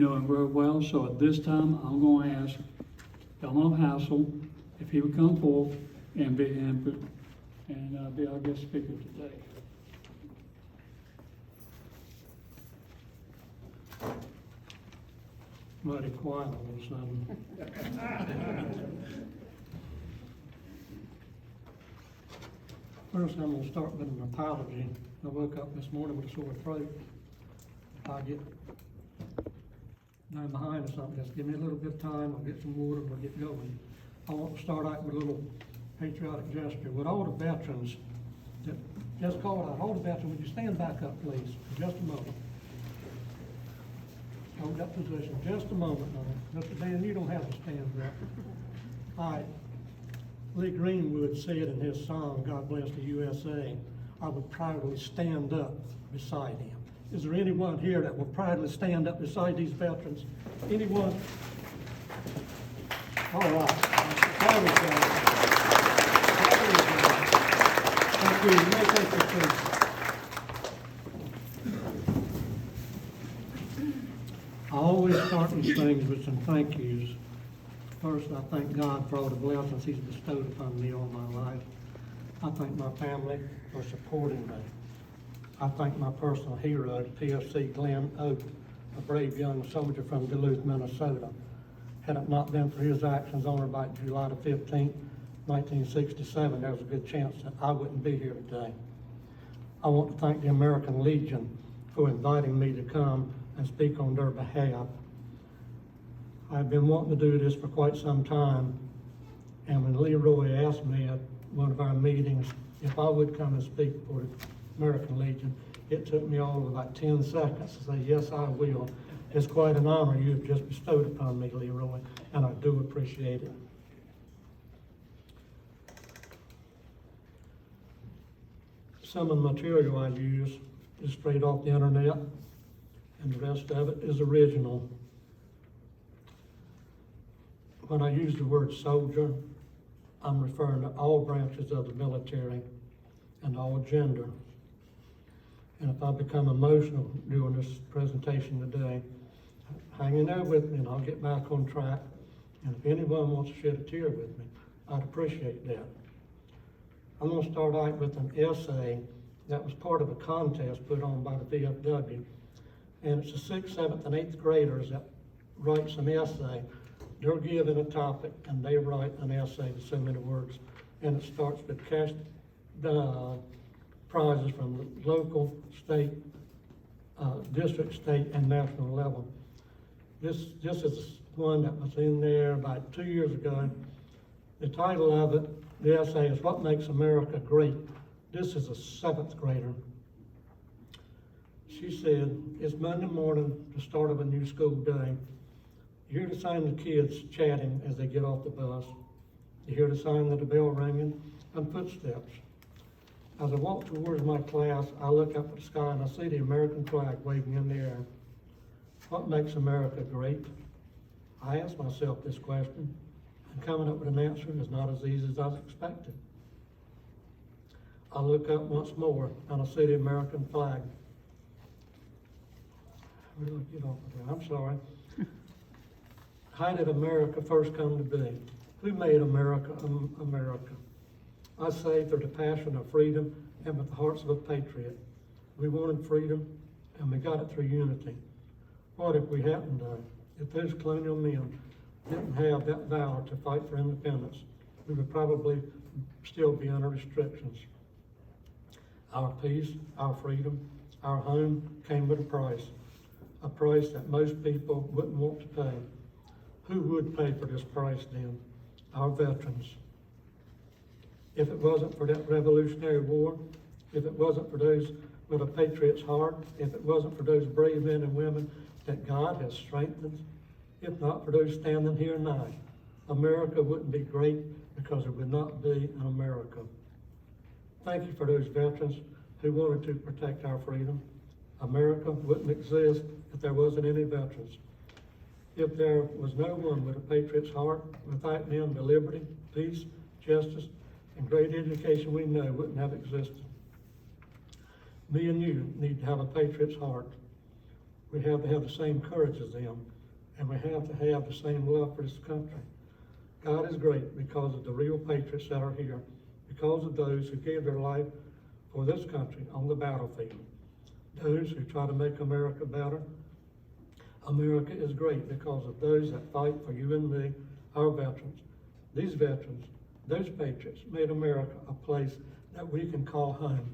know him very well, so at this time, I'm going to ask Elmo Hassell if he would come forth and be our guest speaker today. Mighty quiet all of a sudden. First, I'm going to start with an apology. I woke up this morning with a sore throat. If I get down behind or something, just give me a little bit of time, I'll get some water, we'll get going. I want to start out with a little patriotic gesture. With all the veterans that just called out, all the veterans, would you stand back up, please, for just a moment? Hold that position just a moment now. Mr. Dan, you don't have to stand there. All right. Lee Greenwood said in his song, God Bless the USA, I would proudly stand up beside him. Is there anyone here that will proudly stand up beside these veterans? Anyone? All right. There we go. Thank you. You may take your seats. I always start these things with some thank yous. First, I thank God for all the blessings He's bestowed upon me all my life. I thank my family for supporting me. I thank my personal hero, PFC Glenn Oak, a brave young soldier from Duluth, Minnesota. Had it not been for his actions on or about July the 15th, 1967, there's a good chance that I wouldn't be here today. I want to thank the American Legion for inviting me to come and speak on their behalf. I've been wanting to do this for quite some time, and when Leroy asked me at one of our meetings if I would come and speak for the American Legion, it took me all of about 10 seconds to say, yes, I will. It's quite an honor you have just bestowed upon me, Leroy, and I do appreciate it. Some of the material I use is straight off the internet, and the rest of it is original. When I use the word soldier, I'm referring to all branches of the military and all gender. And if I become emotional during this presentation today, hang in there with me and I'll get back on track. And if anyone wants to shed a tear with me, I'd appreciate that. I'm going to start out with an essay that was part of a contest put on by the VFW. And it's the 6th, 7th, and 8th graders that write some essay. They're given a topic and they write an essay to so many words. And it starts with cash prizes from the local, state, district, state, and national level. This is one that was in there about 2 years ago. The title of it, the essay, is What Makes America Great? This is a 7th grader. She said, it's Monday morning, the start of a new school day. You hear the sound of the kids chatting as they get off the bus. You hear the sound of the bell ringing and footsteps. As I walk towards my class, I look up at the sky and I see the American flag waving in the air. What makes America great? I ask myself this question, and coming up with an answer is not as easy as I expected. I look up once more and I see the American flag. Where do I get off of there? I'm sorry. How did America first come to be? Who made America America? I say through the passion of freedom and with the hearts of a patriot. We wanted freedom and we got it through unity. What if we hadn't done? If those colonial men didn't have that valor to fight for independence, we would probably still be under restrictions. Our peace, our freedom, our home came with a price that most people wouldn't want to pay. Who would pay for this price then? Our veterans. If it wasn't for that Revolutionary War, if it wasn't for those with a patriot's heart, if it wasn't for those brave men and women that God has strengthened, if not for those standing here now, America wouldn't be great because it would not be an America. Thank you for those veterans who wanted to protect our freedom. America wouldn't exist if there wasn't any veterans. If there was no one with a patriot's heart, without them the liberty, peace, justice, and great education we know wouldn't have existed. Me and you need to have a patriot's heart. We have to have the same courage as them. and we have to have the same love for this country. God is great because of the real patriots that are here, because of those who gave their life for this country on the battlefield, those who try to make America better. America is great because of those that fight for you and me, our veterans. These veterans, those patriots, made America a place that we can call home,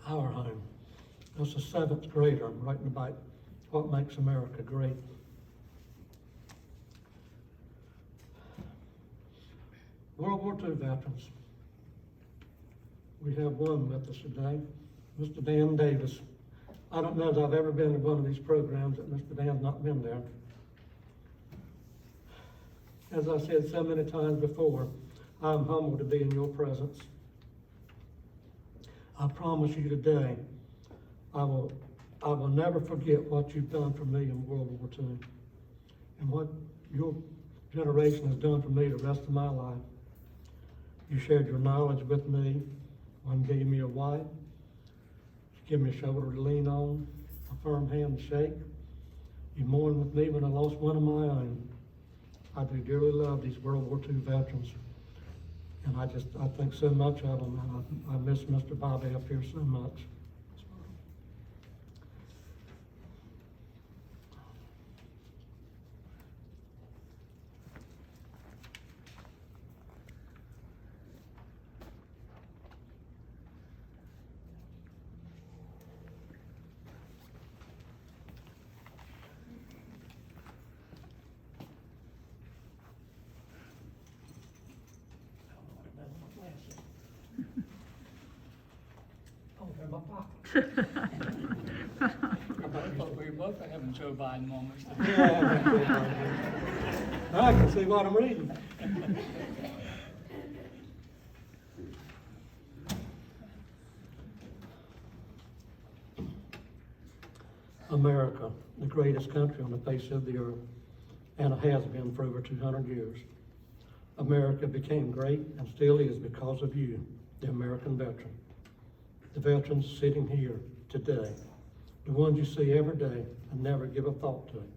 our home. That's a 7th grader. I'm writing about what makes America great. World War II veterans. We have one with us today, Mr. Dan Davis. I don't know that I've ever been to one of these programs that Mr. Dan's not been there. As I said so many times before, I'm humbled to be in your presence. I promise you today, I will never forget what you've done for me in World War II and what your generation has done for me the rest of my life. You shared your knowledge with me. One gave me a wife. You gave me a shoulder to lean on, a firm hand to shake. You mourned with me when I lost one of my own. I do dearly love these World War II veterans. And I think so much of them, and I miss Mr. Bobby up here so much. I thought we were both having Joe Biden moments. I can see what I'm reading. America, the greatest country on the face of the earth, and it has been for over 200 years. America became great and still is because of you, the American veteran. The veterans sitting here today, the ones you see every day and never give a thought to it.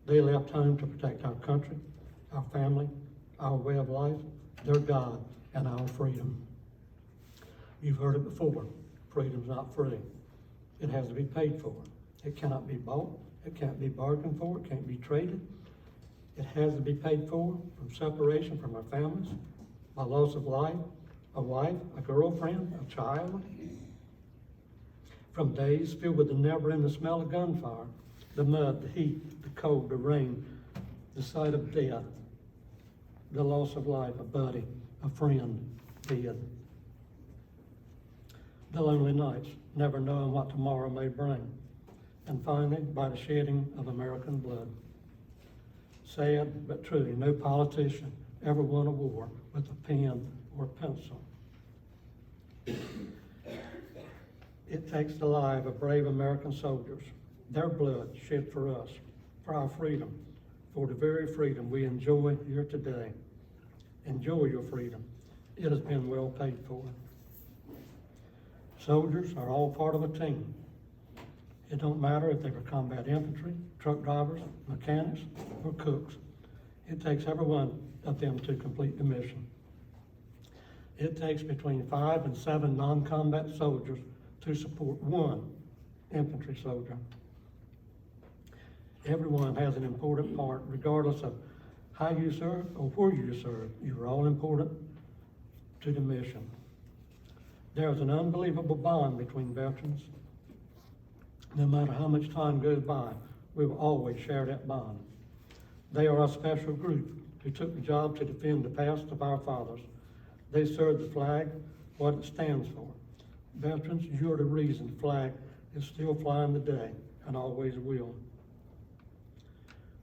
They left home to protect our country, our family, our way of life, their God, and our freedom. You've heard it before. Freedom's not free. It has to be paid for. It cannot be bought. It can't be bargained for. It can't be traded. It has to be paid for from separation from our families, by loss of life, a wife, a girlfriend, a child, from days filled with the never-ending smell of gunfire, the mud, the heat, the cold, the rain, the sight of death, the loss of life, a buddy, a friend, dead. The lonely nights, never knowing what tomorrow may bring, and finally, by the shedding of American blood. Sad but true, no politician ever won a war with a pen or pencil. It takes the life of brave American soldiers, their blood shed for us, for our freedom, for the very freedom we enjoy here today. Enjoy your freedom. It has been well paid for. Soldiers are all part of a team. It don't matter if they were combat infantry, truck drivers, mechanics, or cooks. It takes every one of them to complete the mission. It takes between 5 and 7 non-combat soldiers to support one infantry soldier. Everyone has an important part, regardless of how you serve or where you serve. You are all important to the mission. There is an unbelievable bond between veterans. No matter how much time goes by, we will always share that bond. They are a special group who took the job to defend the past of our fathers. They serve the flag, what it stands for. Veterans, you're the reason the flag is still flying today and always will.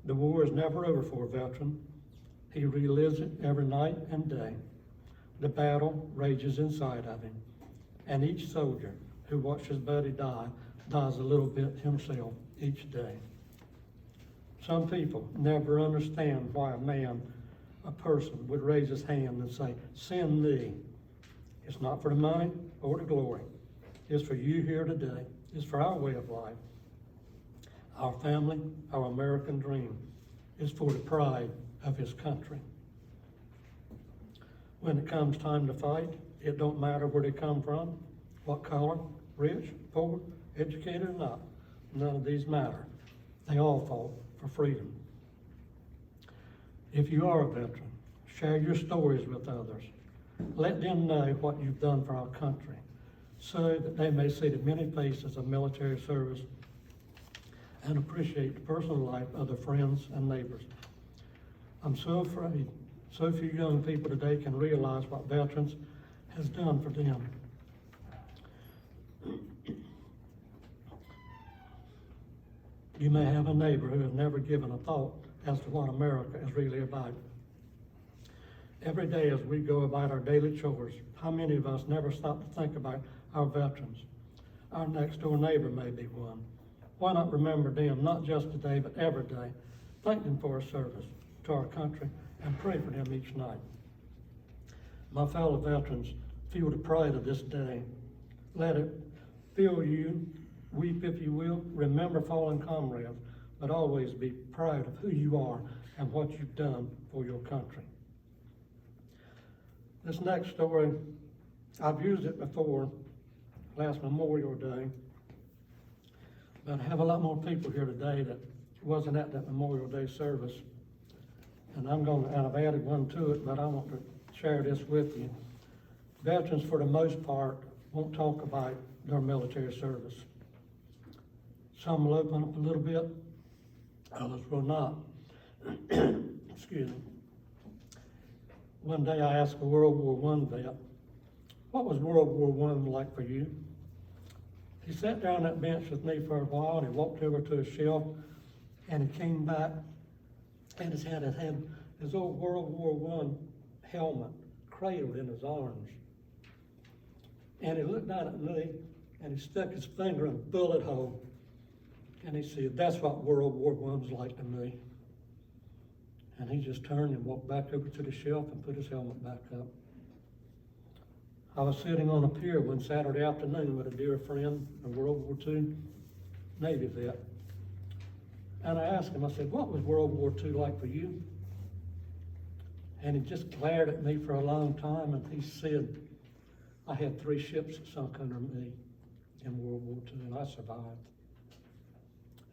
The war is never over for a veteran. He relives it every night and day. The battle rages inside of him, and each soldier who watched his buddy die dies a little bit himself each day. Some people never understand why a person would raise his hand and say, "Send me." It's not for the money or the glory. It's for you here today. It's for our way of life. Our family, our American dream, is for the pride of his country. When it comes time to fight, it don't matter where they come from, what color, rich, poor, educated or not. None of these matter. They all fought for freedom. If you are a veteran, share your stories with others. Let them know what you've done for our country, so that they may see the many faces of military service and appreciate the personal life of their friends and neighbors. I'm so afraid so few young people today can realize what veterans has done for them. You may have a neighbor who has never given a thought as to what America is really about. Every day as we go about our daily chores, how many of us never stop to think about our veterans? Our next door neighbor may be one. Why not remember them, not just today, but every day? Thank them for their service to our country and pray for them each night. My fellow veterans, feel the pride of this day. Let it fill you. Weep if you will. Remember fallen comrades, but always be proud of who you are and what you've done for your country. This next story, I've used it before, last Memorial Day, but I have a lot more people here today that wasn't at that Memorial Day service. And I've added one to it, but I want to share this with you. Veterans, for the most part, won't talk about their military service. Some will open up a little bit, others will not. Excuse me. One day I asked a World War I vet, what was World War I like for you? He sat down on that bench with me for a while, and he walked over to a shelf, and he came back, and it had his old World War I helmet cradled in his arms. And he looked down at me, and he stuck his finger in a bullet hole, and he said, that's what World War I's like to me. And he just turned and walked back over to the shelf and put his helmet back up. I was sitting on a pier one Saturday afternoon with a dear friend, a World War II Navy vet. And I asked him, I said, what was World War II like for you? And he just glared at me for a long time, and he said, I had 3 ships that sunk under me in World War II, and I survived.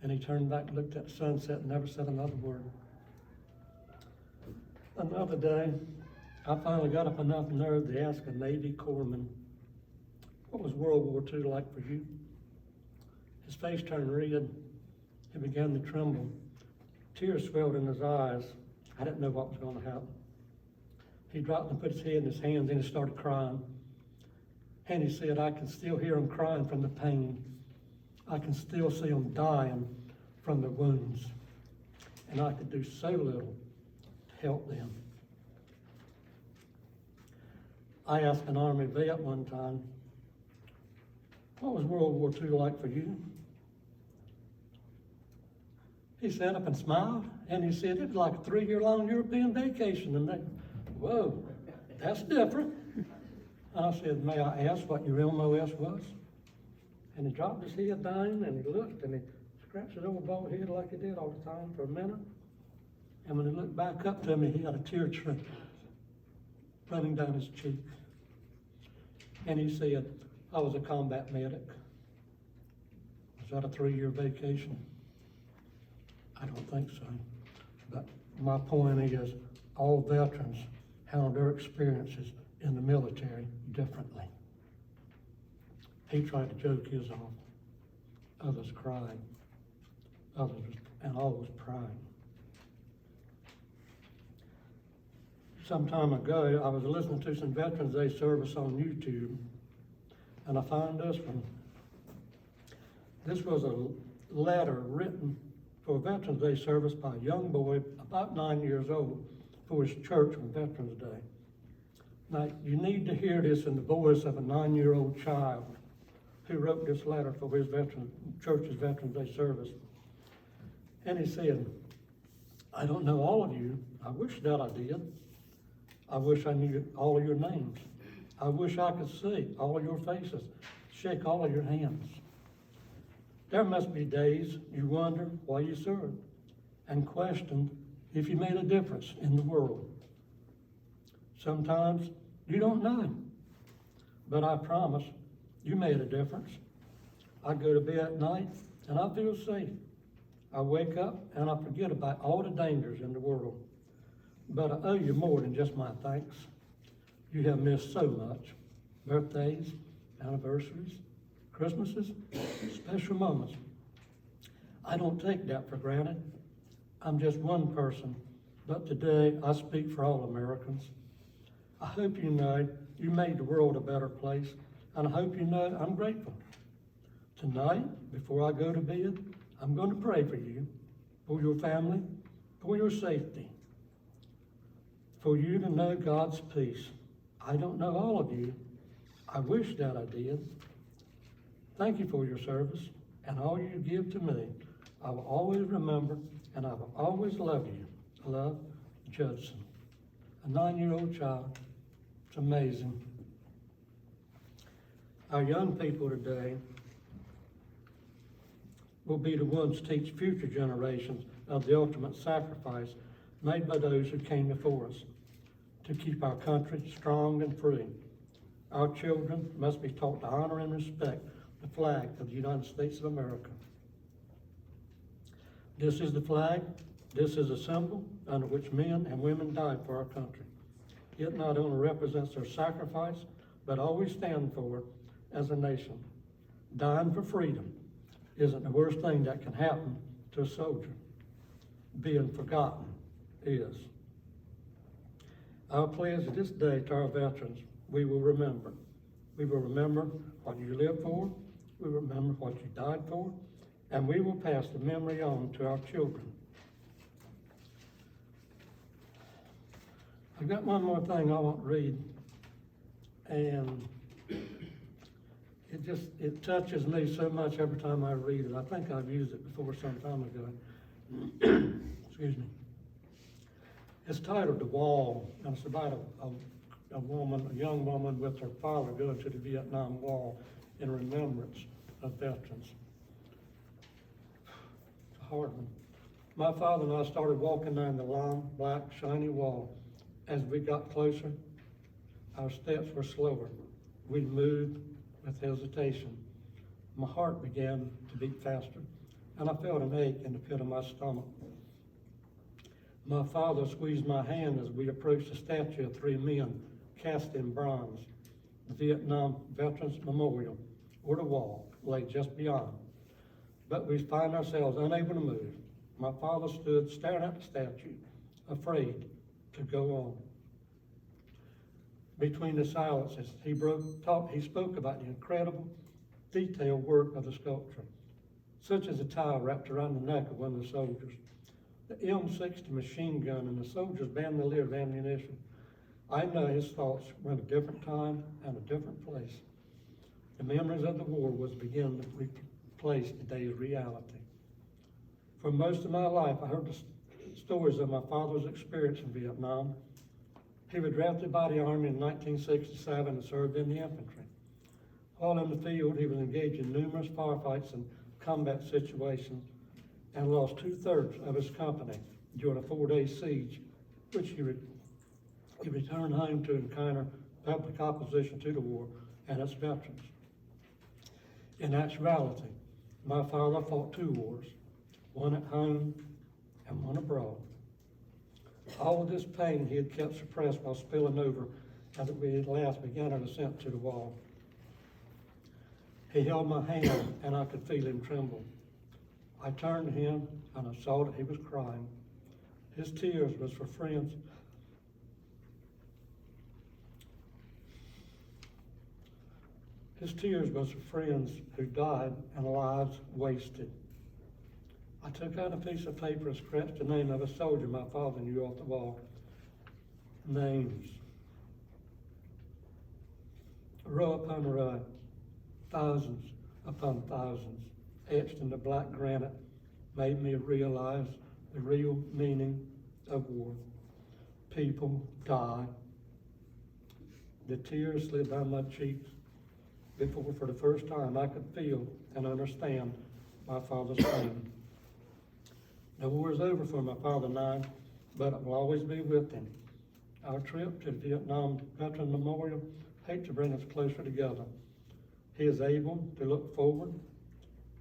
And he turned back and looked at the sunset and never said another word. Another day, I finally got up enough nerve to ask a Navy corpsman, what was World War II like for you? His face turned red. He began to tremble. Tears swelled in his eyes. I didn't know what was going to happen. He dropped and put his head in his hands, and he started crying. And he said, I can still hear him crying from the pain. I can still see him dying from the wounds. And I could do so little to help them. I asked an Army vet one time, what was World War II like for you? He sat up and smiled, and he said, it was like a 3-year-long European vacation. And they, whoa, that's different. I said, may I ask what your MOS was? And he dropped his head down, and he looked, and he scratched his old bald head like he did all the time for a minute. And when he looked back up to me, he had a tear running down his cheek. And he said, I was a combat medic. Was that a 3-year vacation? I don't think so. But my point is, all veterans handle their experiences in the military differently. He tried to joke his off. Others cried. And all was pride. Some time ago, I was listening to some Veterans Day service on YouTube, and I found this one. This was a letter written for a Veterans Day service by a young boy, about 9 years old, for his church on Veterans Day. Now, you need to hear this in the voice of a 9-year-old child who wrote this letter for his church's Veterans Day service. And he said, I don't know all of you. I wish that I did. I wish I knew all of your names. I wish I could see all of your faces, shake all of your hands. There must be days you wonder why you served and questioned if you made a difference in the world. Sometimes you don't know, but I promise you made a difference. I go to bed at night and I feel safe. I wake up and I forget about all the dangers in the world. But I owe you more than just my thanks. You have missed so much. Birthdays, anniversaries, Christmases, special moments. I don't take that for granted. I'm just one person, but today I speak for all Americans. I hope you know you made the world a better place, and I hope you know I'm grateful. Tonight, before I go to bed, I'm going to pray for you, for your family, for your safety, for you to know God's peace. I don't know all of you. I wish that I did. Thank you for your service and all you give to me. I will always remember and I will always love you. Love, Judson. A 9-year-old child. It's amazing. Our young people today will be the ones to teach future generations of the ultimate sacrifice made by those who came before us to keep our country strong and free. Our children must be taught to honor and respect the flag of the United States of America. This is the flag. This is a symbol under which men and women died for our country. It not only represents their sacrifice, but all we stand for as a nation. Dying for freedom isn't the worst thing that can happen to a soldier. Being forgotten is. Our pledge this day to our veterans, we will remember. We will remember what you lived for, we will remember what you died for, and we will pass the memory on to our children. I've got one more thing I want to read, and it touches me so much every time I read it. I think I've used it before some time ago. Excuse me. It's titled "The Wall," and it's about a woman, a young woman with her father going to the Vietnam Wall in remembrance of veterans. It's a hard one. My father and I started walking down the long, black, shiny wall. As we got closer, our steps were slower. We moved with hesitation. My heart began to beat faster, and I felt an ache in the pit of my stomach. My father squeezed my hand as we approached the statue of 3 men cast in bronze. The Vietnam Veterans Memorial, or the wall, lay just beyond. But we found ourselves unable to move. My father stood staring at the statue, afraid to go on. Between the silences, he spoke about the incredible, detailed work of the sculpture, such as a towel wrapped around the neck of one of the soldiers, the M60 machine gun, and the soldiers bandolier of ammunition. I know his thoughts were in a different time and a different place. The memories of the war was beginning to replace today's reality. For most of my life, I heard the stories of my father's experience in Vietnam. He was drafted by the Army in 1967 and served in the infantry. While in the field, he was engaged in numerous firefights and combat situations and lost 2/3 of his company during a 4-day siege, which he returned home to encounter public opposition to the war and its veterans. In actuality, my father fought 2 wars, one at home and one abroad. All of this pain he had kept suppressed while spilling over as we at last began our descent to the wall. He held my hand and I could feel him tremble. I turned to him and I saw that he was crying. His tears was for friends. His tears was for friends who died and lives wasted. I took out a piece of paper and scratched the name of a soldier my father knew off the wall. Names. Row upon row, thousands upon thousands, etched in the black granite, made me realize the real meaning of war. People die. The tears slid down my cheeks before, for the first time, I could feel and understand my father's friend. The war is over for my father and I, but I will always be with him. Our trip to the Vietnam Veteran Memorial hate to bring us closer together. He is able to look forward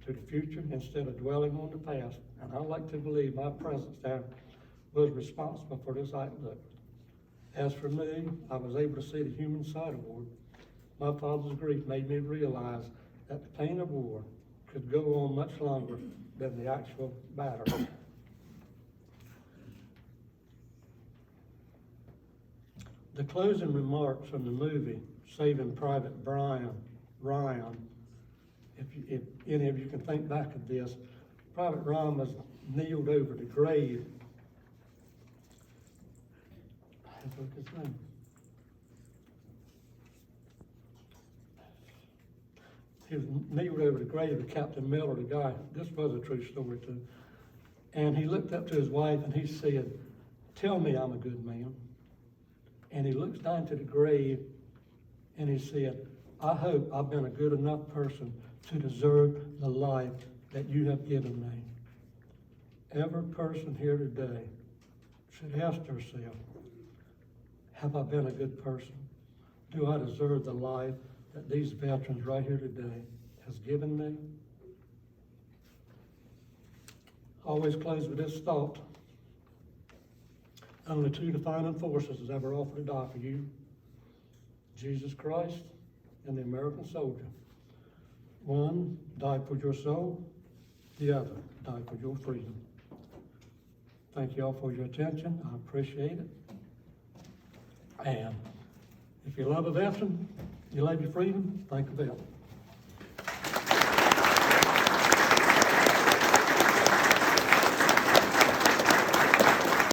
to the future instead of dwelling on the past, and I like to believe my presence there was responsible for this outlook. As for me, I was able to see the human side of war. My father's grief made me realize that the pain of war could go on much longer than the actual battle. The closing remarks from the movie, Saving Private Ryan, if any of you can think back of this, Private Ryan was kneeled over the grave. I forgot his name. He was kneeled over the grave of Captain Miller, the guy. This was a true story too. And he looked up to his wife and he said, "Tell me I'm a good man." And he looks down to the grave and he said, "I hope I've been a good enough person to deserve the life that you have given me." Every person here today should ask themselves, have I been a good person? Do I deserve the life that these veterans right here today has given me? I always close with this thought. Only two defining forces has ever offered to die for you: Jesus Christ and the American soldier. One died for your soul, the other died for your freedom. Thank you all for your attention. I appreciate it. And if you love a veteran, you love your freedom, think of it.